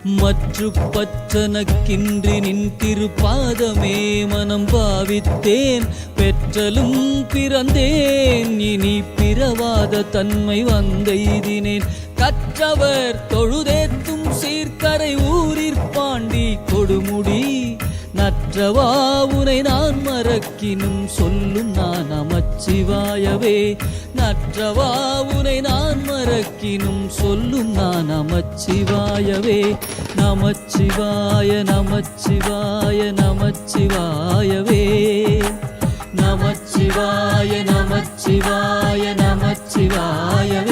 மற்று பற்றனக்கின்றி நின் திருப்பாதமே மனம் பாவித்தேன். பெற்றலும் பிறந்தேன், இனி பிறவாத தன்மை வந்தெய்தினேன். கற்றவர் தொழுதேத்தும் சீர்கரை ஊரிற்பாண்டி கொடுமுடி நற்றவா உனை நான் மறக்கினும் சொல்லும் நான் நமச்சிவாயவே. நற்றவா உனை நான் மறக்கினும் சொல்லும் நான் நமச்சிவாயவே. நமச்சிவாய நமச்சிவாய நமச்சிவாயவே. நமச்சிவாய நமச்சிவாய நமச்சிவாயவே.